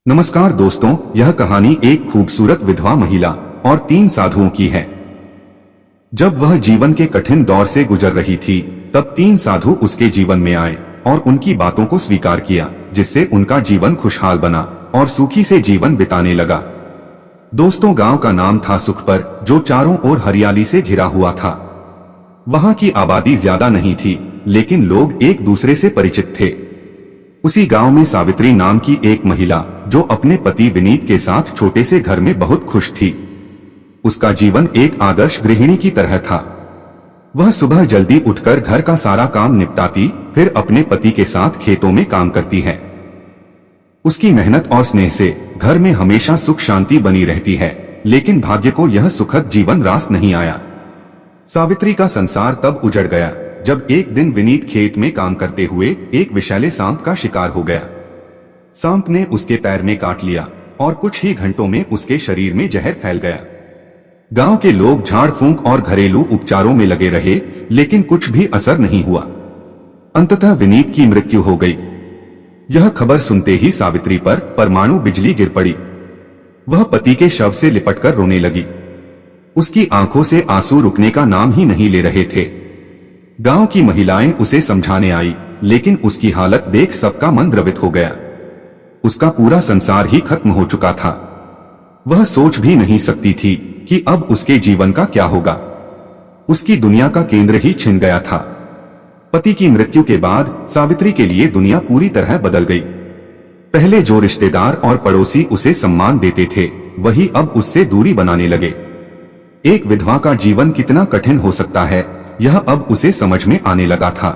नमस्कार दोस्तों, यह कहानी एक खूबसूरत विधवा महिला और 3 साधुओं की है। जब वह जीवन के कठिन दौर से गुजर रही थी, तब 3 साधु उसके जीवन में आए और उनकी बातों को स्वीकार किया, जिससे उनका जीवन खुशहाल बना और सुखी से जीवन बिताने लगा। दोस्तों, गांव का नाम था सुखपर, जो चारों ओर हरियाली से घिरा हुआ था। वहां की आबादी ज्यादा नहीं थी, लेकिन लोग एक दूसरे से परिचित थे। उसी गांव में सावित्री नाम की एक महिला, जो अपने पति विनीत के साथ छोटे से घर में बहुत खुश थी। उसका जीवन एक आदर्श गृहिणी की तरह था। वह सुबह जल्दी उठकर घर का सारा काम निपटाती, फिर अपने पति के साथ खेतों में काम करती है। उसकी मेहनत और स्नेह से घर में हमेशा सुख शांति बनी रहती है, लेकिन भाग्य को यह सुखद जीवन रास नहीं आया। सावित्री का संसार तब उजड़ गया जब एक दिन विनीत खेत में काम करते हुए एक विषैले सांप का शिकार हो गया। सांप ने उसके पैर में काट लिया और कुछ ही घंटों में उसके शरीर में जहर फैल गया। गांव के लोग झाड़ फूंक और घरेलू उपचारों में लगे रहे, लेकिन कुछ भी असर नहीं हुआ। अंततः विनीत की मृत्यु हो गई। यह खबर सुनते ही सावित्री पर परमाणु बिजली गिर पड़ी। वह पति के शव से लिपटकर रोने लगी। उसकी आंखों से आंसू रुकने का नाम ही नहीं ले रहे थे। गांव की महिलाएं उसे समझाने आई, लेकिन उसकी हालत देख सबका मन द्रवित हो गया। उसका पूरा संसार ही खत्म हो चुका था। वह सोच भी नहीं सकती थी कि अब उसके जीवन का क्या होगा। उसकी दुनिया का केंद्र ही छिन गया था। पति की मृत्यु के बाद सावित्री के लिए दुनिया पूरी तरह बदल गई। पहले जो रिश्तेदार और पड़ोसी उसे सम्मान देते थे, वही अब उससे दूरी बनाने लगे। एक विधवा का जीवन कितना कठिन हो सकता है, यह अब उसे समझ में आने लगा था।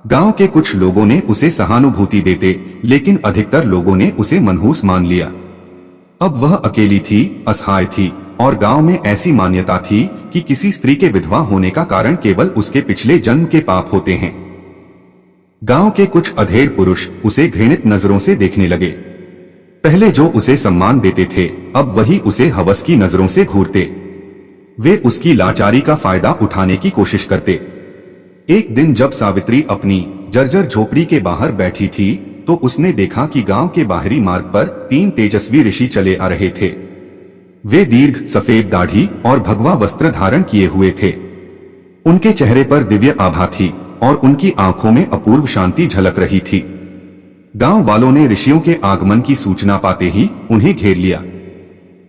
गांव के कुछ लोगों ने उसे सहानुभूति देते, लेकिन अधिकतर लोगों ने उसे मनहूस मान लिया। अब वह अकेली थी, असहाय थी, और गांव में ऐसी मान्यता थी कि किसी स्त्री के विधवा होने का कारण केवल उसके पिछले जन्म के पाप होते हैं। गांव के कुछ अधेड़ पुरुष उसे घृणित नजरों से देखने लगे। पहले जो उसे सम्मान देते थे, अब वही उसे हवस की नजरों से घूरते। वे उसकी लाचारी का फायदा उठाने की कोशिश करते। एक दिन जब सावित्री अपनी जर्जर झोपड़ी के बाहर बैठी थी, तो उसने देखा कि गांव के बाहरी मार्ग पर 3 तेजस्वी ऋषि चले आ रहे थे। वे दीर्घ सफेद दाढ़ी और भगवा वस्त्र धारण किए हुए थे। उनके चेहरे पर दिव्य आभा थी और उनकी आंखों में अपूर्व शांति झलक रही थी। गांव वालों ने ऋषियों के आगमन की सूचना पाते ही उन्हें घेर लिया।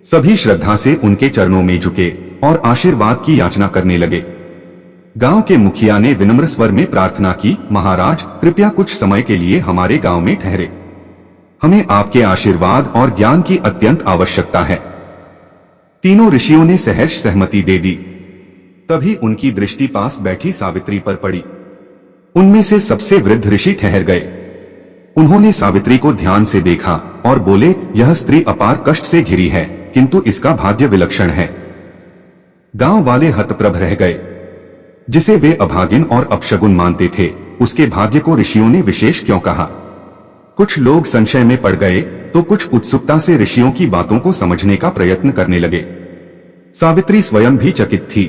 सभी श्रद्धा से उनके चरणों में झुके और आशीर्वाद की याचना करने लगे। गांव के मुखिया ने विनम्र स्वर में प्रार्थना की, महाराज, कृपया कुछ समय के लिए हमारे गांव में ठहरे। हमें आपके आशीर्वाद और ज्ञान की अत्यंत आवश्यकता है। तीनों ऋषियों ने सहर्ष सहमति दे दी। तभी उनकी दृष्टि पास बैठी सावित्री पर पड़ी। उनमें से सबसे वृद्ध ऋषि ठहर गए। उन्होंने सावित्री को ध्यान से देखा और बोले, यह स्त्री अपार कष्ट से घिरी है, किंतु इसका भाग्य विलक्षण है। गांव वाले हतप्रभ रह गए। जिसे वे अभागिन और अपशगुन मानते थे, उसके भाग्य को ऋषियों ने विशेष क्यों कहा? कुछ लोग संशय में पड़ गए, तो कुछ उत्सुकता से ऋषियों की बातों को समझने का प्रयत्न करने लगे। सावित्री स्वयं भी चकित थी।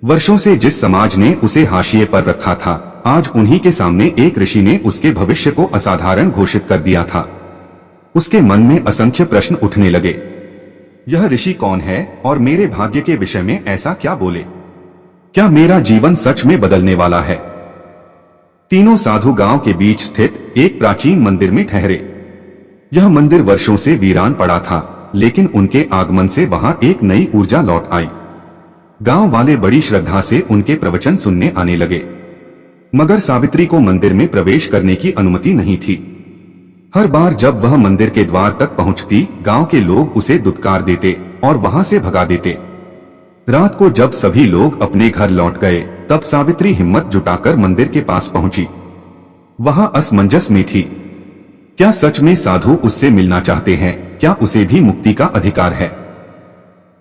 वर्षों से जिस समाज ने उसे हाशिए पर रखा था, आज उन्हीं के सामने एक ऋषि ने उसके भविष्य को असाधारण घोषित कर दिया था। उसके मन में असंख्य प्रश्न उठने लगे। यह ऋषि कौन है और मेरे भाग्य के विषय में ऐसा क्या बोले? क्या मेरा जीवन सच में बदलने वाला है? तीनों साधु गांव के बीच स्थित एक प्राचीन मंदिर में ठहरे। यह मंदिर वर्षों से वीरान पड़ा था, लेकिन उनके आगमन से वहां एक नई ऊर्जा लौट आई। गांव वाले बड़ी श्रद्धा से उनके प्रवचन सुनने आने लगे, मगर सावित्री को मंदिर में प्रवेश करने की अनुमति नहीं थी। हर बार जब वह मंदिर के द्वार तक पहुंचती, गांव के लोग उसे दुत्कार देते और वहां से भगा देते। रात को जब सभी लोग अपने घर लौट गए, तब सावित्री हिम्मत जुटाकर मंदिर के पास पहुंची। वहां असमंजस में थी। क्या सच में साधु उससे मिलना चाहते हैं? क्या उसे भी मुक्ति का अधिकार है?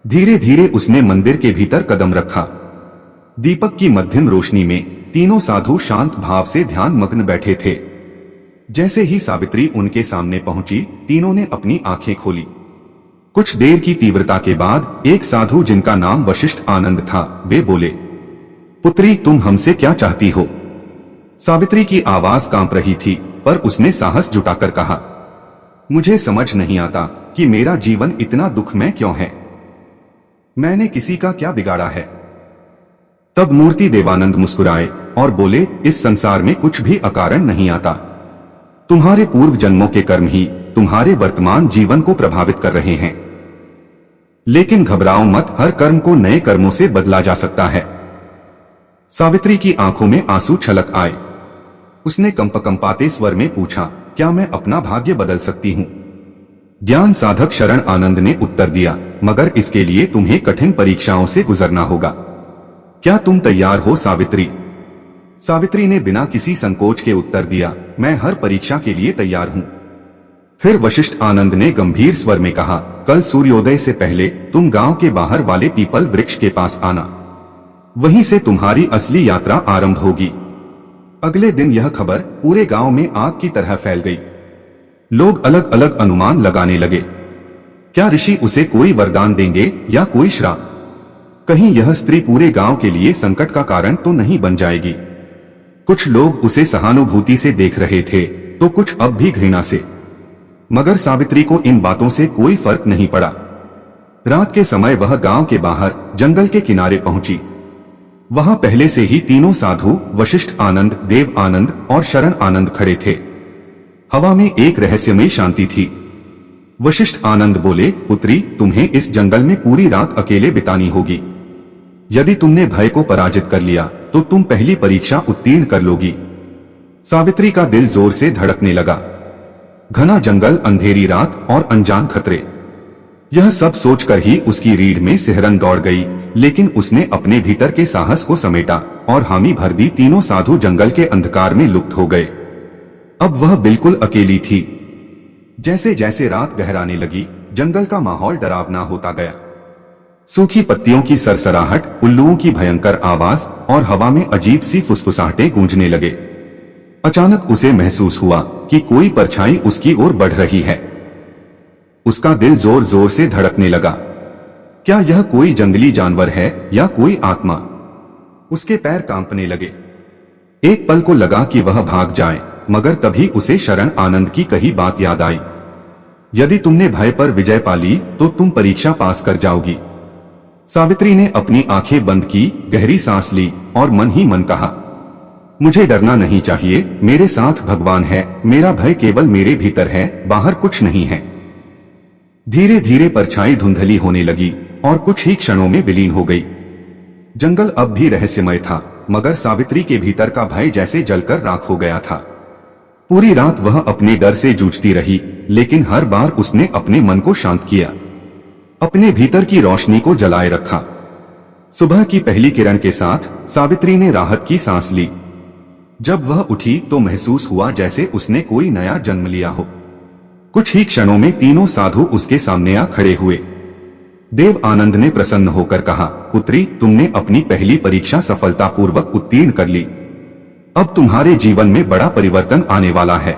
धीरे धीरे उसने मंदिर के भीतर कदम रखा। दीपक की मध्यम रोशनी में तीनों साधु शांत भाव से ध्यान मग्न बैठे थे। जैसे ही सावित्री उनके सामने पहुंची, तीनों ने अपनी आंखें खोली। कुछ देर की तीव्रता के बाद एक साधु, जिनका नाम वशिष्ठ आनंद था, वे बोले, पुत्री, तुम हमसे क्या चाहती हो? सावित्री की आवाज कांप रही थी, पर उसने साहस जुटाकर कहा, मुझे समझ नहीं आता कि मेरा जीवन इतना दुखमय क्यों है। मैंने किसी का क्या बिगाड़ा है। तब मूर्ति देवानंद मुस्कुराए और बोले, इस संसार में कुछ भी अकारण नहीं आता। तुम्हारे पूर्व जन्मों के कर्म ही तुम्हारे वर्तमान जीवन को प्रभावित कर रहे हैं। लेकिन घबराओ मत, हर कर्म को नए कर्मों से बदला जा सकता है। सावित्री की आंखों में आंसू छलक आए। उसने कंपकंपाते स्वर में पूछा, क्या मैं अपना भाग्य बदल सकती हूँ? ज्ञान साधक शरण आनंद ने उत्तर दिया, मगर इसके लिए तुम्हें कठिन परीक्षाओं से गुजरना होगा। क्या तुम तैयार हो सावित्री? सावित्री ने बिना किसी संकोच के उत्तर दिया, मैं हर परीक्षा के लिए तैयार हूँ। फिर वशिष्ठ आनंद ने गंभीर स्वर में कहा, कल सूर्योदय से पहले तुम गांव के बाहर वाले पीपल वृक्ष के पास आना। वहीं से तुम्हारी असली यात्रा आरंभ होगी। अगले दिन यह खबर पूरे गांव में आग की तरह फैल गई। लोग अलग अलग अनुमान लगाने लगे। क्या ऋषि उसे कोई वरदान देंगे या कोई श्राप? कहीं यह स्त्री पूरे गांव के लिए संकट का कारण तो नहीं बन जाएगी? कुछ लोग उसे सहानुभूति से देख रहे थे तो कुछ अब भी घृणा से। मगर सावित्री को इन बातों से कोई फर्क नहीं पड़ा। रात के समय वह गांव के बाहर जंगल के किनारे पहुंची। वहां पहले से ही तीनों साधु वशिष्ठ आनंद, देव आनंद और शरण आनंद खड़े थे। हवा में एक रहस्यमय शांति थी। वशिष्ठ आनंद बोले, पुत्री, तुम्हें इस जंगल में पूरी रात अकेले बितानी होगी। यदि तुमने भय को पराजित कर लिया तो तुम पहली परीक्षा उत्तीर्ण कर लोगी। सावित्री का दिल जोर से धड़कने लगा। घना जंगल, अंधेरी रात और अनजान खतरे, यह सब सोचकर ही उसकी रीढ़ में सिहरन दौड़ गई। लेकिन उसने अपने भीतर के साहस को समेटा और हामी भर दी। तीनों साधु जंगल के अंधकार में लुप्त हो गए। अब वह बिल्कुल अकेली थी। जैसे जैसे रात गहराने लगी, जंगल का माहौल डरावना होता गया। सूखी पत्तियों की सरसराहट, उल्लुओं की भयंकर आवाज और हवा में अजीब सी फुसफुसाहटें गूंजने लगे। अचानक उसे महसूस हुआ कि कोई परछाई उसकी ओर बढ़ रही है। उसका दिल जोर जोर से धड़कने लगा। क्या यह कोई जंगली जानवर है या कोई आत्मा? उसके पैर कांपने लगे। एक पल को लगा कि वह भाग जाए, मगर तभी उसे शरण आनंद की कही बात याद आई। यदि तुमने भय पर विजय पा ली तो तुम परीक्षा पास कर जाओगी। सावित्री ने अपनी आंखें बंद की, गहरी सांस ली और मन ही मन कहा, मुझे डरना नहीं चाहिए, मेरे साथ भगवान है। मेरा भय केवल मेरे भीतर है, बाहर कुछ नहीं है। धीरे धीरे परछाई धुंधली होने लगी और कुछ ही क्षणों में विलीन हो गई। जंगल अब भी रहस्यमय था, मगर सावित्री के भीतर का भय जैसे जलकर राख हो गया था। पूरी रात वह अपने डर से जूझती रही, लेकिन हर बार उसने अपने मन को शांत किया, अपने भीतर की रोशनी को जलाए रखा। सुबह की पहली किरण के साथ सावित्री ने राहत की सांस ली। जब वह उठी तो महसूस हुआ जैसे उसने कोई नया जन्म लिया हो। कुछ ही क्षणों में तीनों साधु उसके सामने आ खड़े हुए। देव आनंद ने प्रसन्न होकर कहा, पुत्री, तुमने अपनी पहली परीक्षा सफलतापूर्वक उत्तीर्ण कर ली। अब तुम्हारे जीवन में बड़ा परिवर्तन आने वाला है।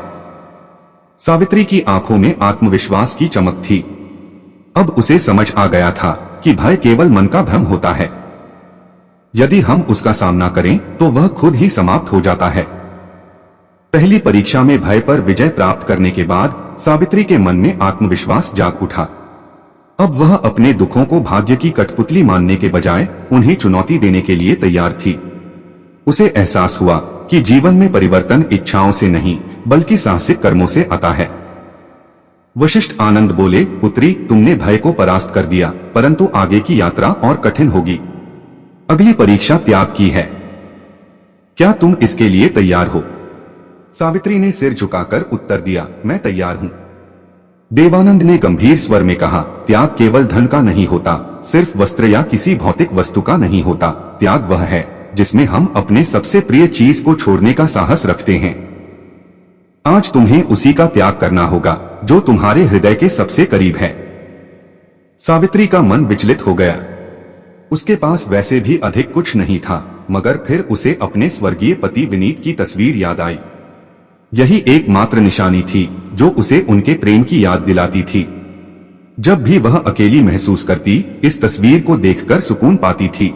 सावित्री की आंखों में आत्मविश्वास की चमक थी। अब उसे समझ आ गया था कि भय केवल मन का भ्रम होता है। यदि हम उसका सामना करें तो वह खुद ही समाप्त हो जाता है। पहली परीक्षा में भय पर विजय प्राप्त करने के बाद सावित्री के मन में आत्मविश्वास जाग उठा। अब वह अपने दुखों को भाग्य की कठपुतली मानने के बजाय उन्हें चुनौती देने के लिए तैयार थी। उसे एहसास हुआ कि जीवन में परिवर्तन इच्छाओं से नहीं बल्कि साहसिक कर्मों से आता है। वशिष्ठ आनंद बोले, पुत्री, तुमने भय को परास्त कर दिया, परंतु आगे की यात्रा और कठिन होगी। अगली परीक्षा त्याग की है। क्या तुम इसके लिए तैयार हो? सावित्री ने सिर झुकाकर उत्तर दिया, मैं तैयार हूं। देवानंद ने गंभीर स्वर में कहा, त्याग केवल धन का नहीं होता, सिर्फ वस्त्र या किसी भौतिक वस्तु का नहीं होता। त्याग वह है जिसमें हम अपने सबसे प्रिय चीज को छोड़ने का साहस रखते हैं। आज तुम्हें उसी का त्याग करना होगा जो तुम्हारे हृदय के सबसे करीब है। सावित्री का मन विचलित हो गया। उसके पास वैसे भी अधिक कुछ नहीं था, मगर फिर उसे अपने स्वर्गीय पति विनीत की तस्वीर याद आई। यही एकमात्र निशानी थी जो उसे उनके प्रेम की याद दिलाती थी। जब भी वह अकेली महसूस करती, इस तस्वीर को देखकर सुकून पाती थी।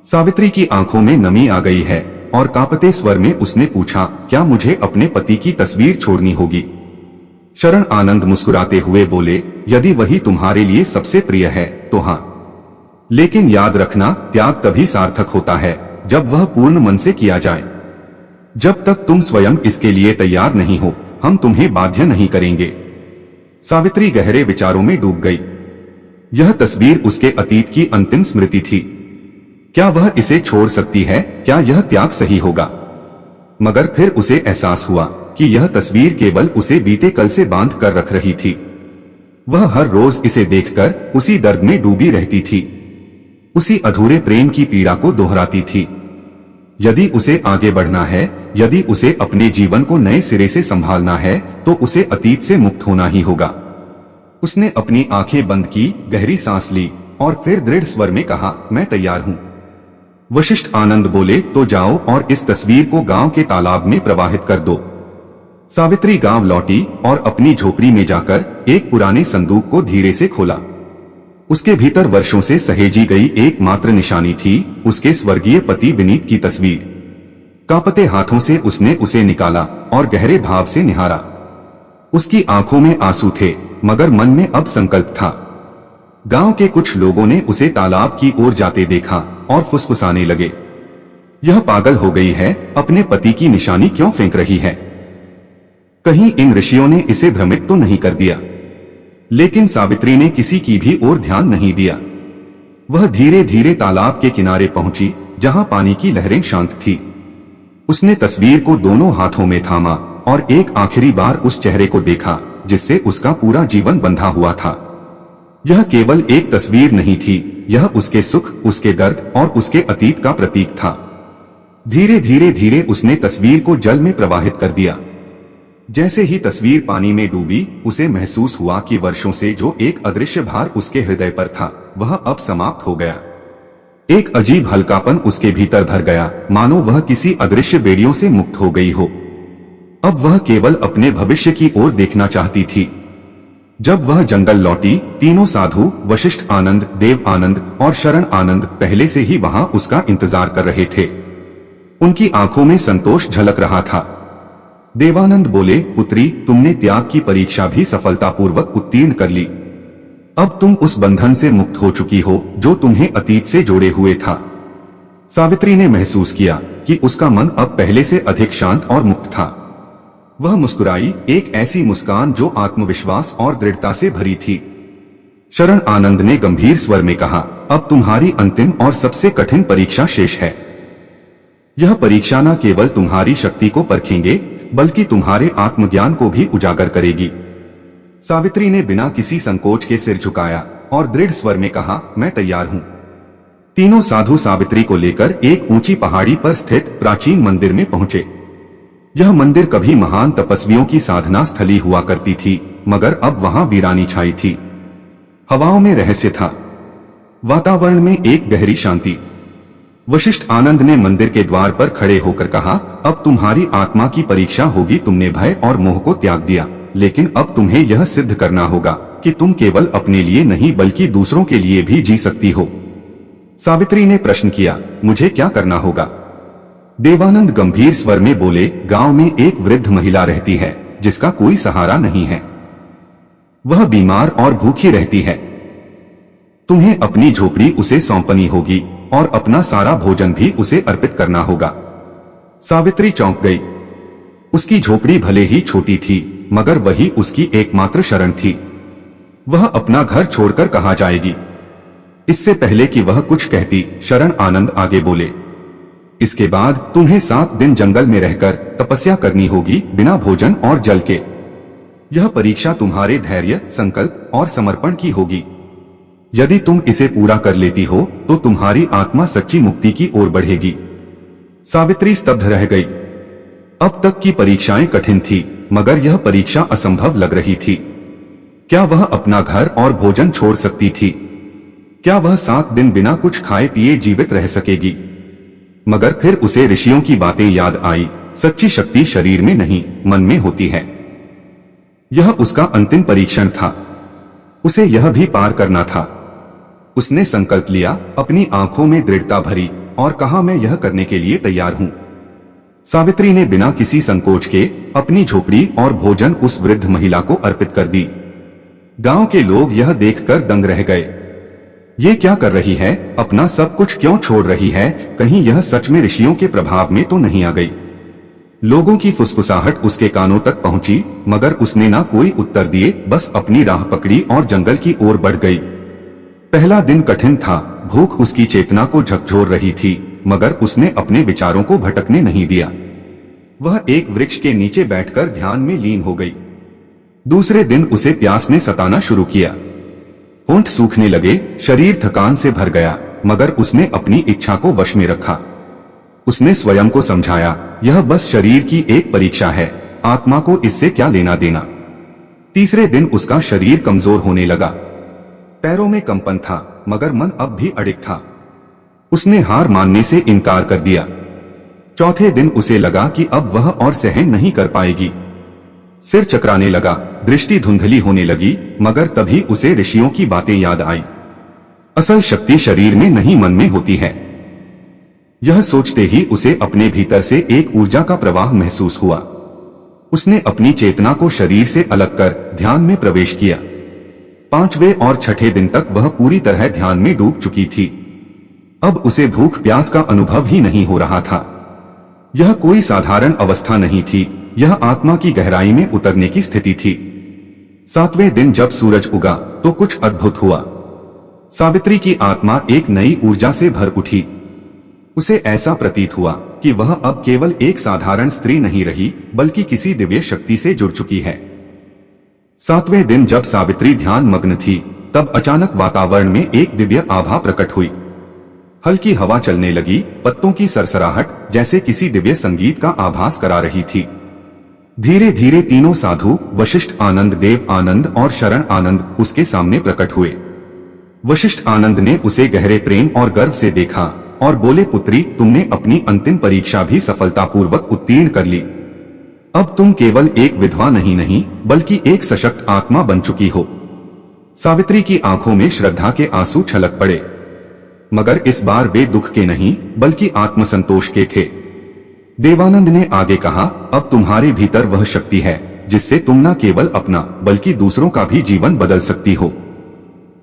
सावित्री की आंखों में नमी आ गई है और कांपते स्वर में उसने पूछा, क्या मुझे अपने पति की तस्वीर छोड़नी होगी? शरण आनंद मुस्कुराते हुए बोले, यदि वही तुम्हारे लिए सबसे प्रिय है तो हाँ, लेकिन याद रखना, त्याग तभी सार्थक होता है जब वह पूर्ण मन से किया जाए। जब तक तुम स्वयं इसके लिए तैयार नहीं हो, हम तुम्हें बाध्य नहीं करेंगे। सावित्री गहरे विचारों में डूब गई। यह तस्वीर उसके अतीत की अंतिम स्मृति थी। क्या वह इसे छोड़ सकती है? क्या यह त्याग सही होगा? मगर फिर उसे एहसास हुआ कि यह तस्वीर केवल उसे बीते कल से बांध कर रख रही थी। वह हर रोज इसे देखकर उसी दर्द में डूबी रहती थी, उसी अधूरे प्रेम की पीड़ा को दोहराती थी। यदि उसे आगे बढ़ना है, यदि उसे अपने जीवन को नए सिरे से संभालना है, तो उसे अतीत से मुक्त होना ही होगा। उसने अपनी आंखें बंद की, गहरी सांस ली और फिर दृढ़ स्वर में कहा, मैं तैयार हूं। वशिष्ठ आनंद बोले, तो जाओ और इस तस्वीर को गांव के तालाब में प्रवाहित कर दो। सावित्री गांव लौटी और अपनी झोपड़ी में जाकर एक पुराने संदूक को धीरे से खोला। उसके भीतर वर्षों से सहेजी गई एकमात्र निशानी थी, उसके स्वर्गीय पति विनीत की तस्वीर। कांपते हाथों से उसने उसे निकाला और गहरे भाव से निहारा। उसकी आंखों में आंसू थे, मगर मन में अब संकल्प था। गांव के कुछ लोगों ने उसे तालाब की ओर जाते देखा और फुसफुसाने लगे, यह पागल हो गई है, अपने पति की निशानी क्यों फेंक रही है? कहीं इन ऋषियों ने इसे भ्रमित तो नहीं कर दिया? लेकिन सावित्री ने किसी की भी ओर ध्यान नहीं दिया। वह धीरे धीरे तालाब के किनारे पहुंची, जहां पानी की लहरें शांत थी। उसने तस्वीर को दोनों हाथों में थामा और एक आखिरी बार उस चेहरे को देखा जिससे उसका पूरा जीवन बंधा हुआ था। यह केवल एक तस्वीर नहीं थी, यह उसके सुख, उसके दर्द और उसके अतीत का प्रतीक था। धीरे धीरे धीरे उसने तस्वीर को जल में प्रवाहित कर दिया। जैसे ही तस्वीर पानी में डूबी, उसे महसूस हुआ कि वर्षों से जो एक अदृश्य भार उसके हृदय पर था, वह अब समाप्त हो गया। एक अजीब हल्कापन उसके भीतर भर गया, मानो वह किसी अदृश्य बेड़ियों से मुक्त हो गई हो। अब वह केवल अपने भविष्य की ओर देखना चाहती थी। जब वह जंगल लौटी, तीनों साधु, वशिष्ठ आनंद, देव आनंद और शरण आनंद पहले से ही वहां उसका इंतजार कर रहे थे। उनकी आंखों में संतोष झलक रहा था। देवानंद बोले, पुत्री, तुमने त्याग की परीक्षा भी सफलतापूर्वक उत्तीर्ण कर ली। अब तुम उस बंधन से मुक्त हो चुकी हो जो तुम्हें अतीत से जोड़े हुए था। सावित्री ने महसूस किया कि उसका मन अब पहले से अधिक शांत और मुक्त था। वह मुस्कुराई, एक ऐसी मुस्कान जो आत्मविश्वास और दृढ़ता से भरी थी। शरण आनंद ने गंभीर स्वर में कहा, अब तुम्हारी अंतिम और सबसे कठिन परीक्षा शेष है। यह परीक्षा न केवल तुम्हारी शक्ति को परखेंगे, बल्कि तुम्हारे आत्मज्ञान को भी उजागर करेगी। सावित्री ने बिना किसी संकोच के सिर झुकाया और दृढ़ स्वर में कहा, मैं तैयार हूं। तीनों साधु सावित्री को लेकर एक ऊंची पहाड़ी पर स्थित प्राचीन मंदिर में पहुंचे। यह मंदिर कभी महान तपस्वियों की साधना स्थली हुआ करती थी, मगर अब वहां वीरानी छाई थी। हवाओं में रहस्य था, वातावरण में एक गहरी शांति। वशिष्ठ आनंद ने मंदिर के द्वार पर खड़े होकर कहा, अब तुम्हारी आत्मा की परीक्षा होगी। तुमने भय और मोह को त्याग दिया, लेकिन अब तुम्हें यह सिद्ध करना होगा कि तुम केवल अपने लिए नहीं बल्कि दूसरों के लिए भी जी सकती हो। सावित्री ने प्रश्न किया, मुझे क्या करना होगा? देवानंद गंभीर स्वर में बोले, गांव में एक वृद्ध महिला रहती है जिसका कोई सहारा नहीं है। वह बीमार और भूखी रहती है। तुम्हें अपनी झोपड़ी उसे सौंपनी होगी और अपना सारा भोजन भी उसे अर्पित करना होगा। सावित्री चौंक गई। उसकी झोपड़ी भले ही छोटी थी, मगर वही उसकी एकमात्र शरण थी। वह अपना घर छोड़कर कहाँ जाएगी? इससे पहले कि वह कुछ कहती, शरण आनंद आगे बोले, इसके बाद तुम्हें 7 दिन जंगल में रहकर तपस्या करनी होगी, बिना भोजन और जल के। यह परीक्षा तुम्हारे धैर्य, संकल्प और समर्पण की होगी। यदि तुम इसे पूरा कर लेती हो तो तुम्हारी आत्मा सच्ची मुक्ति की ओर बढ़ेगी। सावित्री स्तब्ध रह गई। अब तक की परीक्षाएं कठिन थी, मगर यह परीक्षा असंभव लग रही थी। क्या वह अपना घर और भोजन छोड़ सकती थी? क्या वह 7 दिन बिना कुछ खाए पिए जीवित रह सकेगी? मगर फिर उसे ऋषियों की बातें याद आई, सच्ची शक्ति शरीर में नहीं, मन में होती है। यह उसका अंतिम परीक्षण था। उसे यह भी पार करना था। उसने संकल्प लिया, अपनी आंखों में दृढ़ता भरी और कहा, मैं यह करने के लिए तैयार हूं। सावित्री ने बिना किसी संकोच के अपनी झोपड़ी और भोजन उस वृद्ध महिला को अर्पित कर दी। गांव के लोग यह देखकर दंग रह गए। ये क्या कर रही है? अपना सब कुछ क्यों छोड़ रही है? कहीं यह सच में ऋषियों के प्रभाव में तो नहीं आ गई? लोगों की फुसफुसाहट उसके कानों तक पहुंची, मगर उसने ना कोई उत्तर दिए, बस अपनी राह पकड़ी और जंगल की ओर बढ़ गई। पहला दिन कठिन था। भूख उसकी चेतना को झकझोर रही थी, मगर उसने अपने विचारों को भटकने नहीं दिया। वह एक वृक्ष के नीचे बैठकर ध्यान में लीन हो गई। दूसरे दिन उसे प्यास ने सताना शुरू किया। होंठ सूखने लगे, शरीर थकान से भर गया, मगर उसने अपनी इच्छा को वश में रखा। उसने स्वयं को समझाया, यह बस शरीर की एक परीक्षा है, आत्मा को इससे क्या लेना देना। तीसरे दिन उसका शरीर कमजोर होने लगा। पैरों में कंपन था, मगर मन अब भी अडिग था। उसने हार मानने से इनकार कर दिया। चौथे दिन उसे लगा कि अब वह और सहन नहीं कर पाएगी। सिर चकराने लगा, दृष्टि धुंधली होने लगी, मगर तभी उसे ऋषियों की बातें याद आई। असल शक्ति शरीर में नहीं, मन में होती है। यह सोचते ही उसे अपने भीतर से एक ऊर्जा का प्रवाह महसूस हुआ। उसने अपनी चेतना को शरीर से अलग कर ध्यान में प्रवेश किया। पांचवें और छठे दिन तक वह पूरी तरह ध्यान में डूब चुकी थी। अब उसे भूख प्यास का अनुभव ही नहीं हो रहा था। यह कोई साधारण अवस्था नहीं थी, यह आत्मा की गहराई में उतरने की स्थिति थी। सातवें दिन जब सूरज उगा तो कुछ अद्भुत हुआ। सावित्री की आत्मा एक नई ऊर्जा से भर उठी। उसे ऐसा प्रतीत हुआ कि वह अब केवल एक साधारण स्त्री नहीं रही, बल्कि किसी दिव्य शक्ति से जुड़ चुकी है। सातवें दिन जब सावित्री ध्यान मग्न थी, तब अचानक वातावरण में एक दिव्य आभा प्रकट हुई। हल्की हवा चलने लगी, पत्तों की सरसराहट जैसे किसी दिव्य संगीत का आभास करा रही थी। धीरे धीरे तीनों साधु, वशिष्ठ आनंद, देव आनंद और शरण आनंद उसके सामने प्रकट हुए। वशिष्ठ आनंद ने उसे गहरे प्रेम और गर्व से देखा और बोले, पुत्री, तुमने अपनी अंतिम परीक्षा भी सफलतापूर्वक उत्तीर्ण कर ली। अब तुम केवल एक विधवा नहीं बल्कि एक सशक्त आत्मा बन चुकी हो। सावित्री की आंखों में श्रद्धा के आंसू छलक पड़े, मगर इस बार वे दुख के नहीं बल्कि आत्मसंतोष के थे। देवानंद ने आगे कहा, अब तुम्हारे भीतर वह शक्ति है जिससे तुम न केवल अपना बल्कि दूसरों का भी जीवन बदल सकती हो।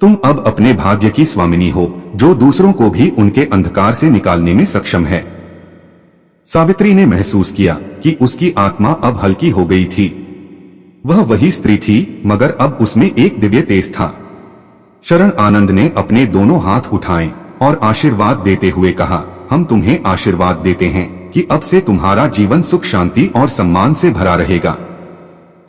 तुम अब अपने भाग्य की स्वामिनी हो, जो दूसरों को भी उनके अंधकार से निकालने में सक्षम है। सावित्री ने महसूस किया कि उसकी आत्मा अब हल्की हो गई थी। वह वही स्त्री थी, मगर अब उसमें एक दिव्य तेज था। शरण आनंद ने अपने दोनों हाथ उठाए और आशीर्वाद देते हुए कहा, हम तुम्हें आशीर्वाद देते हैं कि अब से तुम्हारा जीवन सुख, शांति और सम्मान से भरा रहेगा।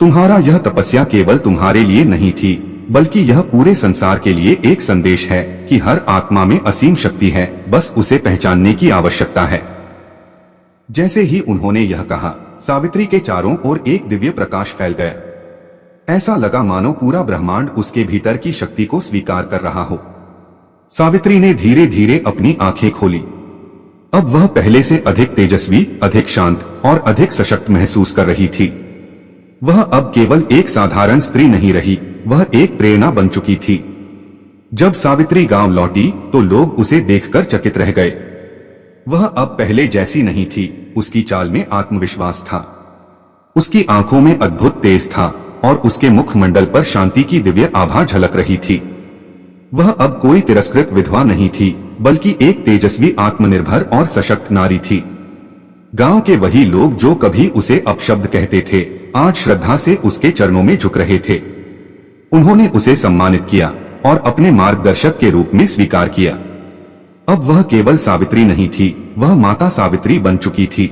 तुम्हारा यह तपस्या केवल तुम्हारे लिए नहीं थी, बल्कि यह पूरे संसार के लिए एक संदेश है कि हर आत्मा में असीम शक्ति है, बस उसे पहचानने की आवश्यकता है। जैसे ही उन्होंने यह कहा, सावित्री के चारों ओर एक दिव्य प्रकाश फैल गया। ऐसा लगा मानो पूरा ब्रह्मांड उसके भीतर की शक्ति को स्वीकार कर रहा हो। सावित्री ने धीरे धीरे अपनी आंखें खोली। अब वह पहले से अधिक तेजस्वी, अधिक शांत और अधिक सशक्त महसूस कर रही थी। वह अब केवल एक साधारण स्त्री नहीं रही, वह एक प्रेरणा बन चुकी थी। जब सावित्री गांव लौटी तो लोग उसे देखकर चकित रह गए। वह अब पहले जैसी नहीं थी, उसकी चाल में आत्मविश्वास था, उसकी आंखों में अद्भुत तेज था और उसके मुखमंडल पर शांति की दिव्य आभा झलक रही थी। वह अब कोई तिरस्कृत विधवा नहीं थी, बल्कि एक तेजस्वी, आत्मनिर्भर और सशक्त नारी थी। गांव के वही लोग जो कभी उसे अपशब्द कहते थे, आज श्रद्धा से उसके चरणों में झुक रहे थे। उन्होंने उसे सम्मानित किया और अपने मार्गदर्शक के रूप में स्वीकार किया। अब वह केवल सावित्री नहीं थी, वह माता सावित्री बन चुकी थी।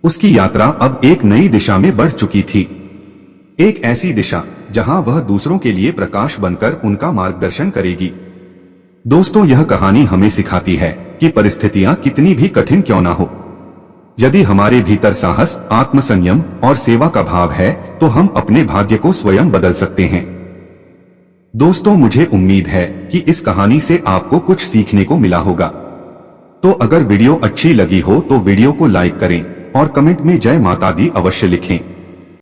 उसकी यात्रा अब एक नई दिशा में बढ़ चुकी थी, एक ऐसी दिशा जहां वह दूसरों के लिए प्रकाश बनकर उनका मार्गदर्शन करेगी। दोस्तों, यह कहानी हमें सिखाती है कि परिस्थितियां कितनी भी कठिन क्यों ना हो, यदि हमारे भीतर साहस, आत्मसंयम और सेवा का भाव है तो हम अपने भाग्य को स्वयं बदल सकते हैं। दोस्तों, मुझे उम्मीद है कि इस कहानी से आपको कुछ सीखने को मिला होगा। तो अगर वीडियो अच्छी लगी हो तो वीडियो को लाइक करें और कमेंट में जय माता दी अवश्य लिखें।